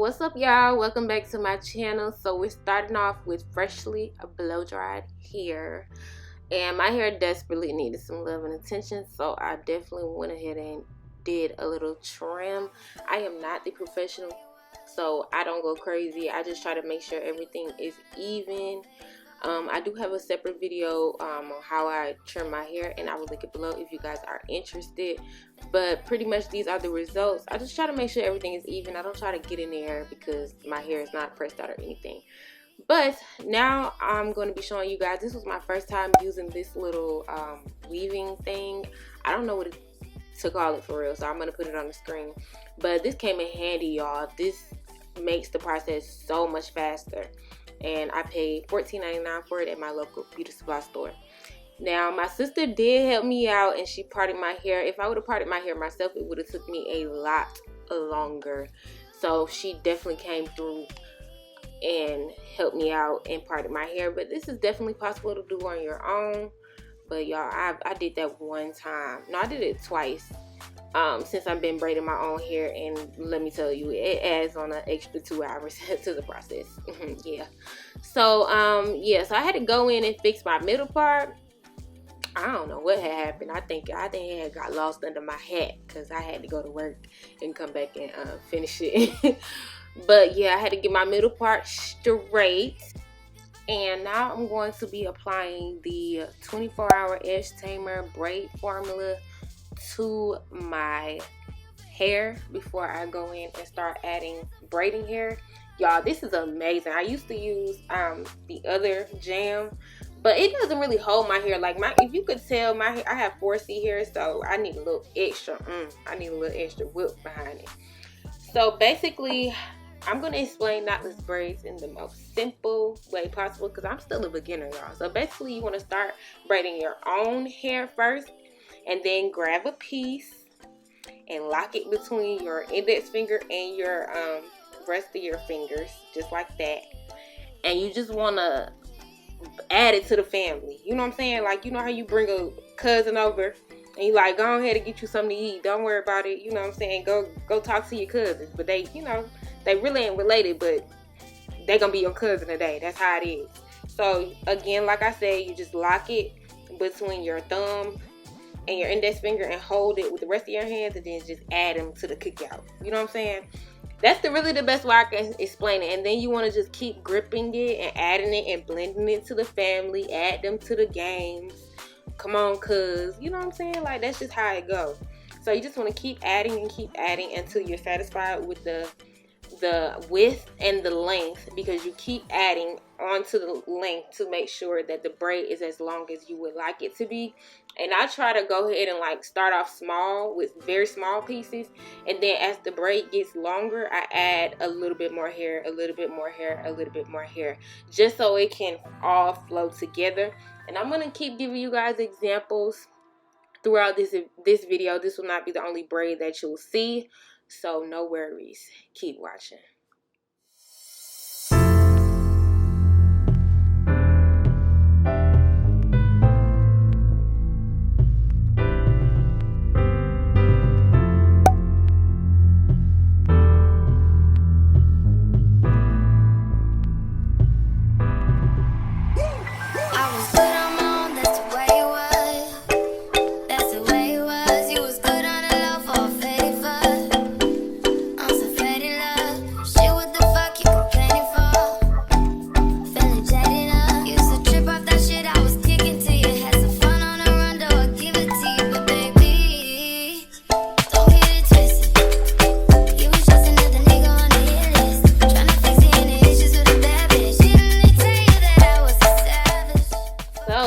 What's up, y'all? Welcome back to my channel. So we're starting off with freshly blow dried hair, and my hair desperately needed some love and attention, so I definitely went ahead and did a little trim. I am not the professional, so I don't go crazy. I just try to make sure everything is even. I do have a separate video on how I trim my hair, and I will link it below if you guys are interested. But pretty much these are the results. I just try to make sure everything is even. I don't try to get in there because my hair is not pressed out or anything. But now I'm going to be showing you guys. This was my first time using this little weaving thing. I don't know what to call it for real, so I'm going to put it on the screen. But this came in handy, y'all. This makes the process so much faster. And I paid $14.99 for it at my local beauty supply store. Now, my sister did help me out, and she parted my hair. If I would have parted my hair myself, it would have took me a lot longer. So she definitely came through and helped me out and parted my hair. But this is definitely possible to do on your own. But y'all, I did that one time. No, I did it twice. Since I've been braiding my own hair, and let me tell you, it adds on an extra 2 hours to the process. Yeah. So yeah, so I had to go in and fix my middle part. I don't know what had happened. I think it had got lost under my hat because I had to go to work and come back and finish it. But yeah, I had to get my middle part straight. And now I'm going to be applying the 24-hour Edge Tamer braid formula to my hair before I go in and start adding braiding hair. Y'all, this is amazing. I used to use the other jam, but it doesn't really hold my hair. Like, if you could tell, my hair, I have 4C hair, so I need a little extra whip behind it. So basically, I'm going to explain knotless braids in the most simple way possible because I'm still a beginner, y'all. So basically, you want to start braiding your own hair first, and then grab a piece and lock it between your index finger and your rest of your fingers, just like that. And you just want to add it to the family. You know what I'm saying? Like, you know how you bring a cousin over and you like, go ahead and get you something to eat. Don't worry about it. You know what I'm saying? Go talk to your cousins. But they, you know, they really ain't related, but they gonna be your cousin today. That's how it is. So again, like I said, you just lock it between your thumb and your index finger and hold it with the rest of your hands, and then just add them to the cookout. You know what I'm saying? That's really the best way I can explain it. And then you want to just keep gripping it and adding it and blending it to the family. Add them to the games. Come on, cuz. You know what I'm saying? Like, that's just how it goes. So you just want to keep adding until you're satisfied with the width and the length, because you keep adding onto the length to make sure that the braid is as long as you would like it to be. And I try to go ahead and like start off small with very small pieces, and then as the braid gets longer, I add a little bit more hair, a little bit more hair, a little bit more hair, just so it can all flow together. And I'm gonna keep giving you guys examples throughout this video. This will not be the only braid that you'll see, so no worries. Keep watching.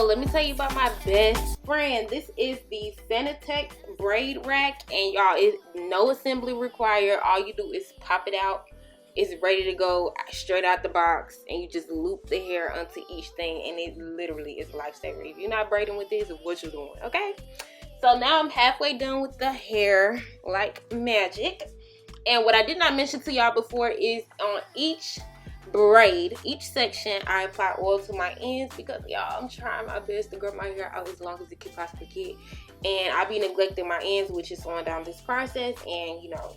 Let me tell you about my best friend. This is the SANITEX braid rack, and y'all, it's no assembly required. All you do is pop it out. It's ready to go straight out the box, and you just loop the hair onto each thing, and it literally is a lifesaver. If you're not braiding with this, what you're doing, okay? So now I'm halfway done with the hair like magic. And what I did not mention to y'all before is on each braid, each section, I apply oil to my ends because, y'all, I'm trying my best to grow my hair out as long as it can possibly get. And I be neglecting my ends, which is slowing down this process. And, you know,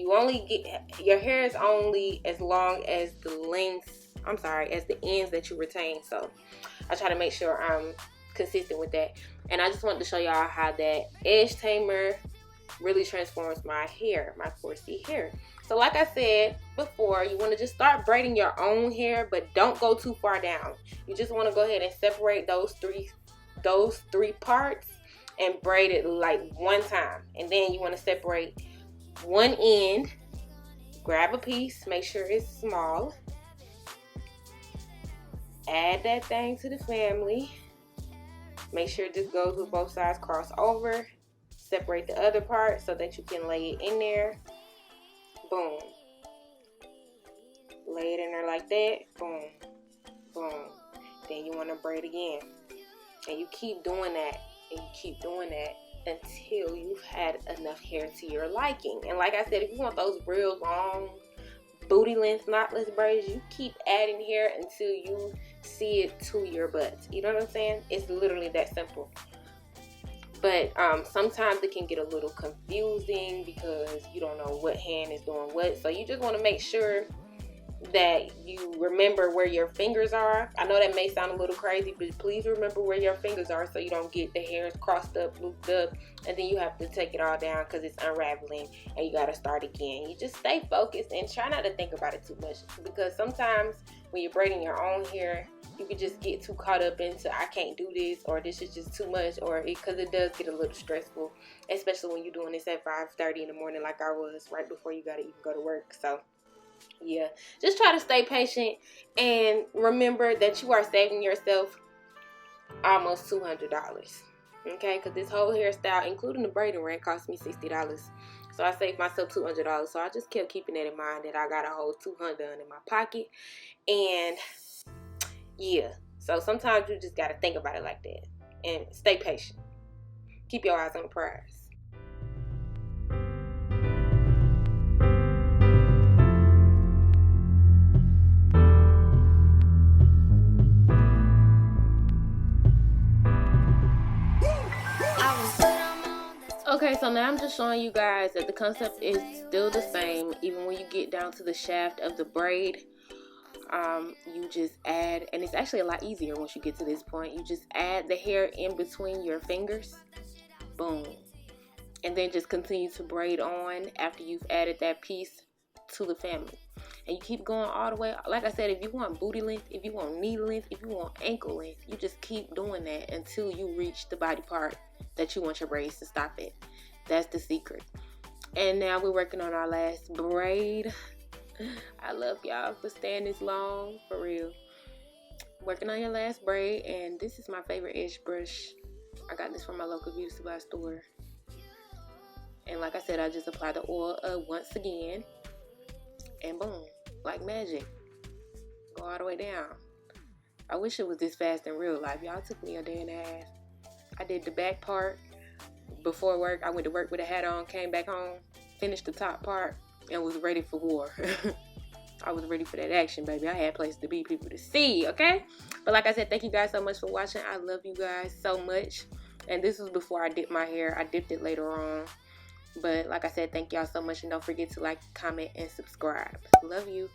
You only get, your hair is only as long as the length, as the ends that you retain. So I try to make sure I'm consistent with that. And I just wanted to show y'all how that edge tamer really transforms my hair, my 4C hair. So like I said before, you want to just start braiding your own hair, but don't go too far down. You just want to go ahead and separate those three parts and braid it like one time. And then you want to separate one end, grab a piece, make sure it's small, add that thing to the family, make sure this goes with both sides, cross over, separate the other part so that you can lay it in there. Boom. Lay it in there like that. Boom. Boom. Then you want to braid again. And you keep doing that. And you keep doing that until you've had enough hair to your liking. And like I said, if you want those real long booty length knotless braids, you keep adding hair until you see it to your butt. You know what I'm saying? It's literally that simple. But sometimes it can get a little confusing because you don't know what hand is doing what. So you just want to make sure that you remember where your fingers are. I know that may sound a little crazy, but please remember where your fingers are so you don't get the hairs crossed up, looped up, and then you have to take it all down because it's unraveling and you got to start again. You just stay focused and try not to think about it too much, because sometimes when you're braiding your own hair, you can just get too caught up into I can't do this, or this is just too much, or because it does get a little stressful, especially when you're doing this at 5:30 in the morning like I was right before you got to even go to work. So yeah, just try to stay patient and remember that you are saving yourself almost $200. Okay, because this whole hairstyle, including the braiding ring, cost me $60. So I saved myself $200. So I just kept keeping that in mind, that I got a whole $200 in my pocket. And yeah, so sometimes you just got to think about it like that and stay patient. Keep your eyes on the prize. Okay, so now I'm just showing you guys that the concept is still the same. Even when you get down to the shaft of the braid, you just add, and it's actually a lot easier once you get to this point. You just add the hair in between your fingers. Boom. And then just continue to braid on after you've added that piece to the family. And you keep going all the way. Like I said, if you want booty length, if you want knee length, if you want ankle length, you just keep doing that until you reach the body part that you want your braids to stop at. That's the secret. And now we're working on our last braid. I love y'all for staying this long, for real. Working on your last braid, and this is my favorite edge brush. I got this from my local beauty supply store. And like I said, I just applied the oil once again. And boom, like magic. Go all the way down. I wish it was this fast in real life. Y'all, took me a day and a half. I did the back part before work. I went to work with a hat on, came back home, finished the top part, and was ready for war. I was ready for that action, baby. I had places to be, people to see, okay? But like I said, thank you guys so much for watching. I love you guys so much. And this was before I dipped my hair. I dipped it later on. But like I said, thank y'all so much. And don't forget to like, comment, and subscribe. Love you.